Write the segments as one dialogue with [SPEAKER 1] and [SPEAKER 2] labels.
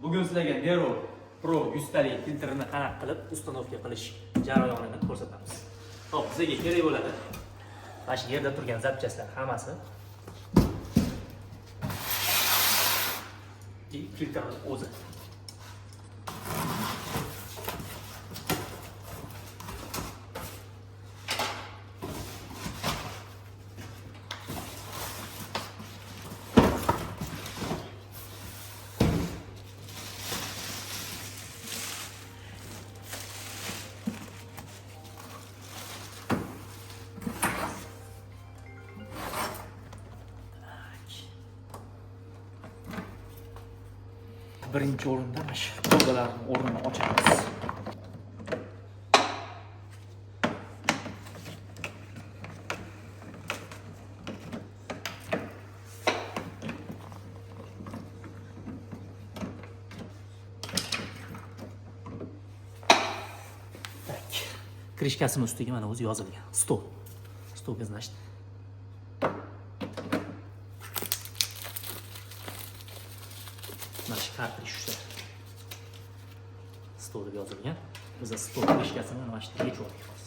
[SPEAKER 1] Bugun sizlarga Nero Pro 100 talik filtrini qanaqa qilib ustanovka qilish jarayonini ko'rsatamiz. Xo'p, bizga kerak bo'ladi. Mana shu yerda turgan zapchastlar hammasi filtrning o'zi. Birinchi o'rinda mana shu kolbalarning o'rnini ochamiz. Krishkasini ustiga mana o'zi yozilgan. Stol значит. Mana shu kartrij ushla. Stol deb yozilgan. Biz stol krishkasini mana shu yerga yechib olamiz.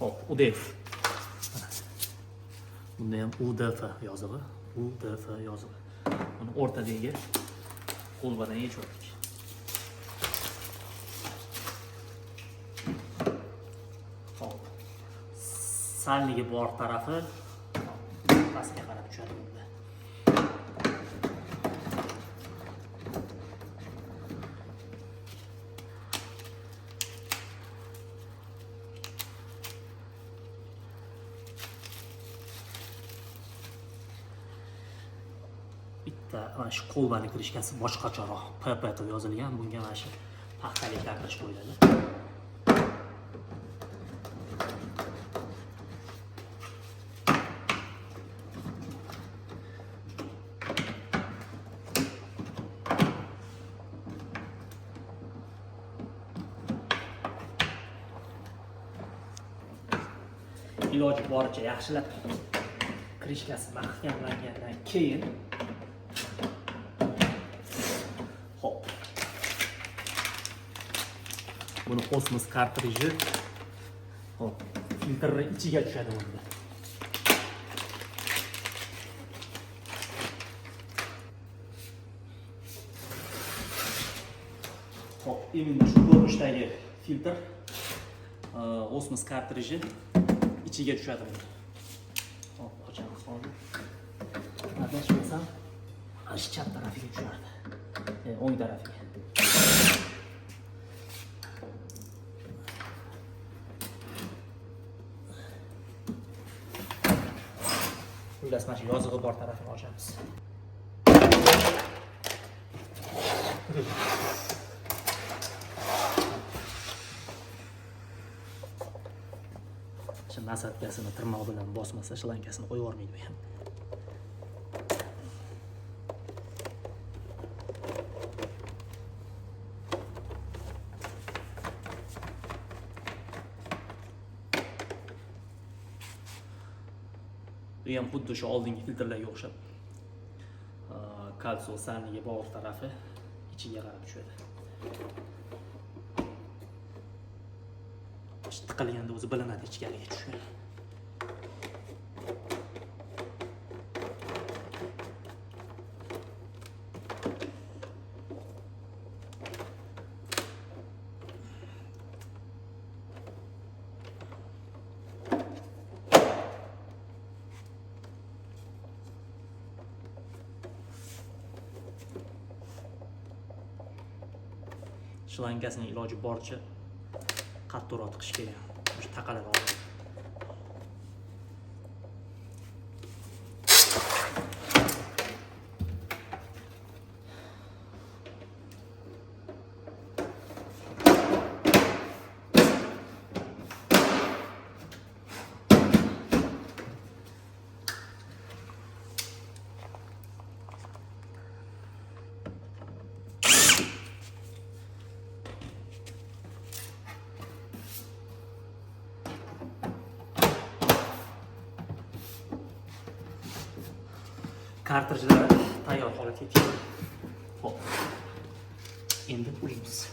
[SPEAKER 1] Hop, UDF. Bunda ham UDF yozig'i, UDF yozig'i. Uni o'rtadagi qo'lbadan yechib oldik. Hop. Salligi bor tarafi pastga qarab tushadi bunda. Bitta mana shu qo'lbani krishkasi boshqacharoq PP deb yozilgan. Bunga mana shu paxtalik kartrij qo'yiladi. Iloji boricha yaxshilab krishkasi mahkamlangandan keyin hop. Buni kosmos kartriji hop filtrning ichiga tushadi bunda. Hop, именно shu ko'rinishdagi filtr osmos kartriji ichiga tushadi bunda. Hop, ochamiz hozir. Adashmasam, mana shu chap tarafiga tushadi. O'ng tarafiga. Xullas, mana shu yozig'i bor tarafini ochamiz. Nasatkasini tirnoq bilan bosmasa shlankasini qo'yib yormaydi bu ham. Bu ham xuddi shu oldingi filtrlarga o'xshab kalsiy salligi bor tarafi ichiga qarab tushadi. Tiqilganda o'zi bilinadi ichkariga tushgan. Shlankasini iloji boricha qattiqroq tiqish kerak. Shu taqaladi hozir. kartrijlari tayyor holatga keldi. Xo'p. Endi ulaymiz.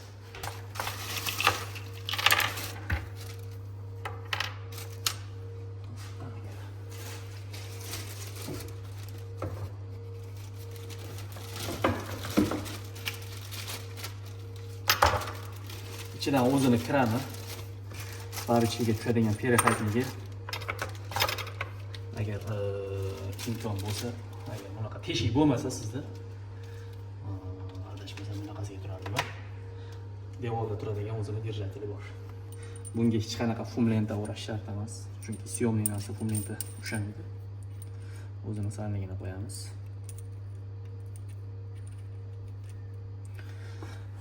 [SPEAKER 1] İchidan o'zini krani, bar ichiga tushadigan perexodnigi. Agar imkon bo'lsa, agar bunaqa teshik bo'lmasa sizda, adashmasam bunaqasiga turadi bular. Devorda turadigan o'zini держатели bor. Bunga hech qanaqa fum lenta o'rash shart emas, chunki syomniy narsa fum lenta ushamaydi. O'zini sanligini qo'yamiz.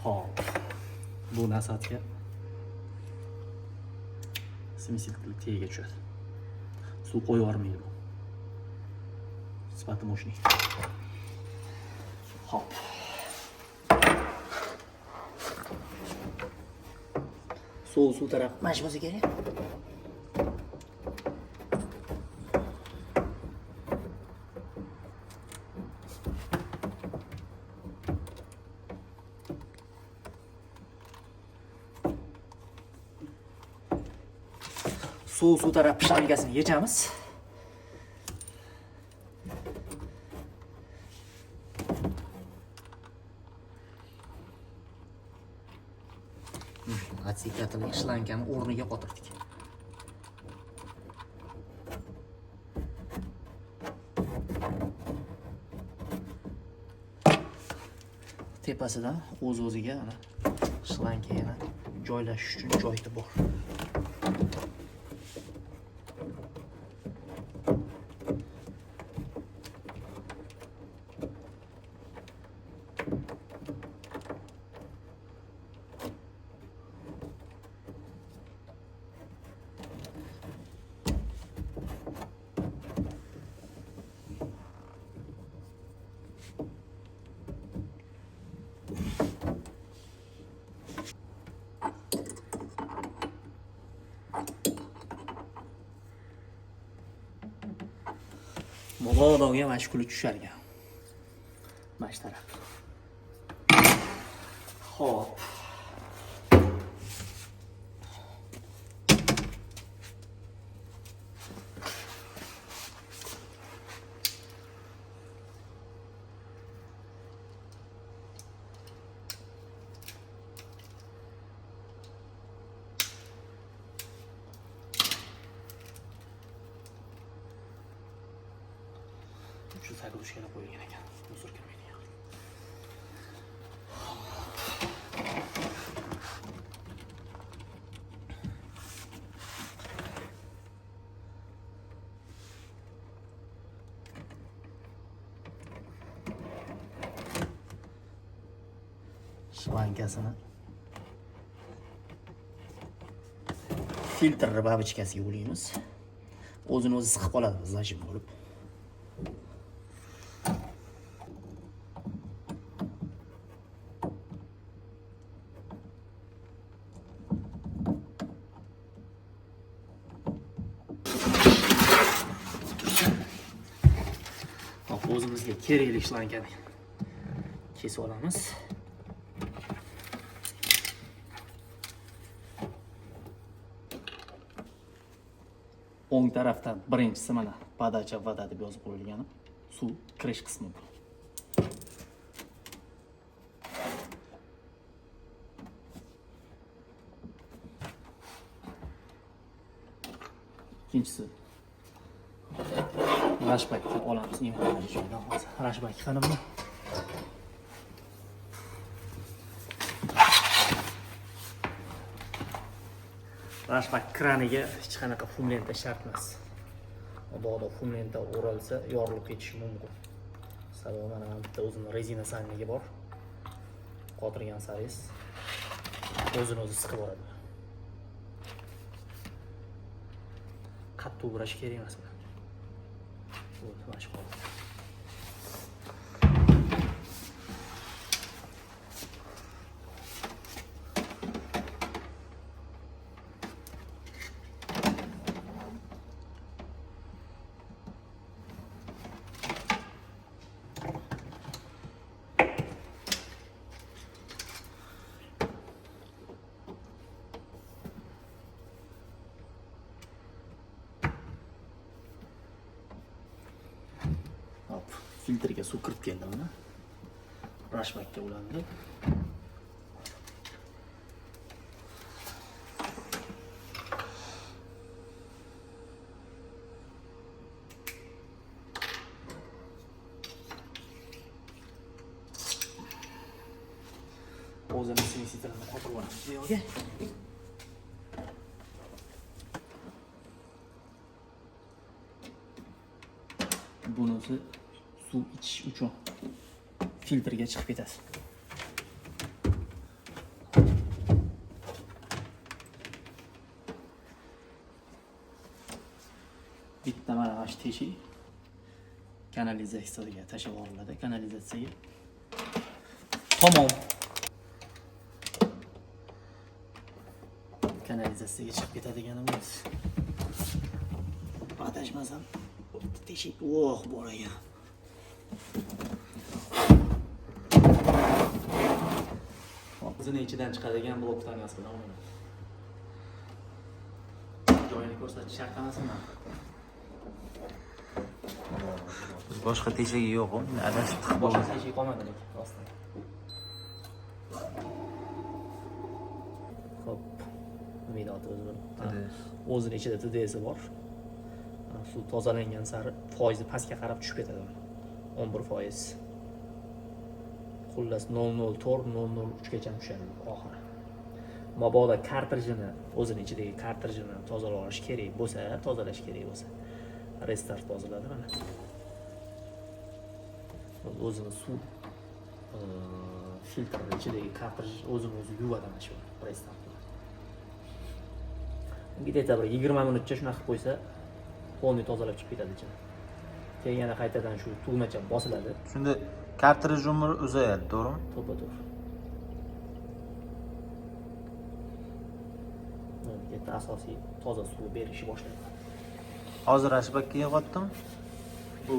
[SPEAKER 1] Hop. Bu nasatga simsil qilib tagiga tushadi. Suv qo'yib yubormaydi bu. Sifati mo'shning. Hop. Suv taraf mana shu bo'lsa kerak. Suv taraf shlangasini yechamiz. Atsikatli shlankani o'rniga qotirdik. Tepasidan o'z-o'ziga ana shlanka yana joylashish uchun joyi bor. Mo'g'ulga mana shu kulib tushargan. Mana shu taraf. Xo'p. Shu sakrashga qo'yilgan ekan. Musor kirmaydigan. Shlankasini filtr babichkasiga ulaymiz. O'zini o'zi siqib qoladi, zajim bo'lib. O'zimizga kerakli shlankani kesib olamiz. O'ng tarafdan birinchisi mana podacha voda deb yozib qo'yilgani, suv kirish qismi bu. Ikkinchisi rashbakni olamiz. Rashbak qanimi? Rashbak kraniga hech qanaqa fum lenta shart emas. Mabodo fum lenta o'ralsa yorilib ketishi mumkin. Sababi mana bitta o'zining rezina sanligi bor. Qotirgan saringiz o'zini o'zi siqib oladi. Qattiq urash kerak emas. Mashq qilib. filtrga suv kirib keldi mana. Rashbakka ulandi. O'zini sensitlarini qo'yib olamiz bu yerga. Bunisi suv ichish uchun filtrga chiqib ketadi. Bitta mana shu teshik kanalizatsiyaga tashlab yuboriladi. Kanalizatsiyaga tamom kanalizatsiyaga chiqib ketadiganimiz. Adashmasam teshik bor ekan. O'zini ichidan chiqadigan blok tanasi bilan o'ynaymiz. Joyini ko'rsatish shart emasmi?
[SPEAKER 2] Biz boshqa teshigi yo'q-ku, adashib tiqib
[SPEAKER 1] Boshqa teshik qolmadi lekin rostdan. Xo'p, umidoti o'zini ichida TDS bor. Suv tozalangan sari foizi pastga qarab tushib ketadi. 11%. Xullas 0.04-0.03 gacha tushadi oxiri. Mabodo kartrijini o'zini ichidagi kartrijini tozalab olish kerak bo'lsa, tozalash kerak bo'lsa, restart tozaladi mana. O'zini suv filtrni ichidagi kartrij o'zini o'zi yuvadi mana shu restart. Unga bir 20 minutcha shunaqa qilib qo'ysa, polni tozalab chiqib ketadi ichidan. Keyin yana qaytadan shu tugmacha bosiladi.
[SPEAKER 2] Shunda kartrij umri uzayadi, to'g'rimi?
[SPEAKER 1] To'g'ri. Bitta asosiy toza suv berishni boshlaydi.
[SPEAKER 2] Hozir rashbakka yig'otdim.
[SPEAKER 1] Bu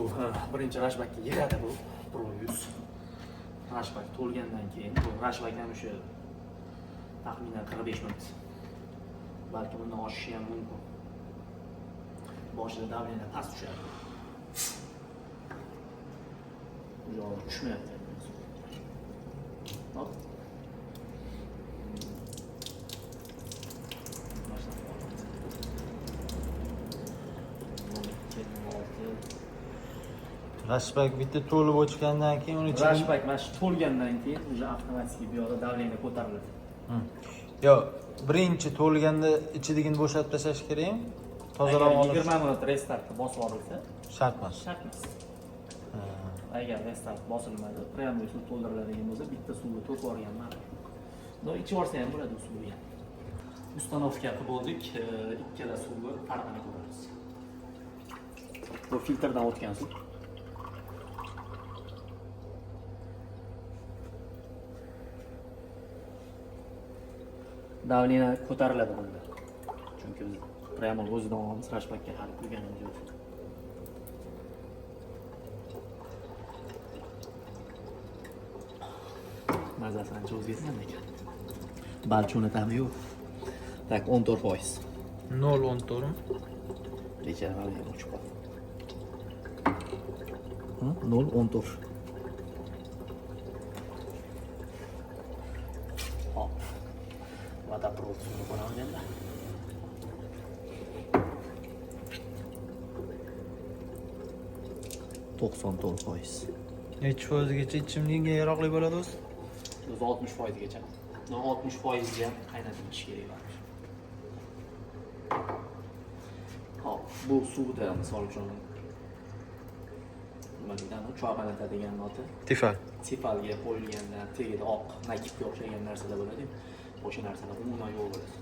[SPEAKER 1] birinchi rashbakka yig'adi bu Pro 100. Rashbak to'lgandan keyin bu rashbak ham o'sha taxminan 45 minut. Balki bundan oshishi ham mumkin. Boshida davleniya past tushadi. Yo'q, tushmayapti. Hop.
[SPEAKER 2] Rashbak bitta to'lib o'chgandan keyin uni ichiga
[SPEAKER 1] Rashbak mana shu to'lgandan keyin уже avtomatik bu yoqda davleniya ko'tariladi.
[SPEAKER 2] Yo'q, birinchi to'lganda ichidagini bo'shatib tashlash kerakmi? Tozalab olish
[SPEAKER 1] 20 minut restartni bosib yuborilsa,
[SPEAKER 2] shart emas.
[SPEAKER 1] shart emas. Agar restart bosilmadi, prямой suv to'ldiriladigan bo'lsa, bitta suvni to'kib yuborgan ma'qul. No, ichib yuborsa ham bo'ladi suvni. Ustanovka qilib bo'ldik, ikkala suvni farqini ko'ramiz. Bu filtrdan o'tgan suv. Davleniya ko'tariladi bunda. Chunki biz prямой o'zidan olamiz, rashbakka hali quyganimiz yo'q. Mazasi ancha o'zgargan ekan. Balchuni ta'mi yo'q. Tak 14%.
[SPEAKER 2] 0.14 mi?
[SPEAKER 1] Lekin hali o'chib qoldi. 0.14. Hop. Vodoprovod suvini qo'yamiz endi. %94%.
[SPEAKER 2] Necha foizgacha ichimlikka yaroqli bo'ladi o'zi?
[SPEAKER 1] 60%gacha. 60% ga qaynatib ichish kerak baribir. Hop, bu suvda misol uchun nima deydi, chorqanatadigan noti.
[SPEAKER 2] Tifal.
[SPEAKER 1] Tifalga qo'yilganda tagida oq nakibga o'xshagan narsalar bo'ladi. O'sha narsalar umuman yo'q bo'ladi.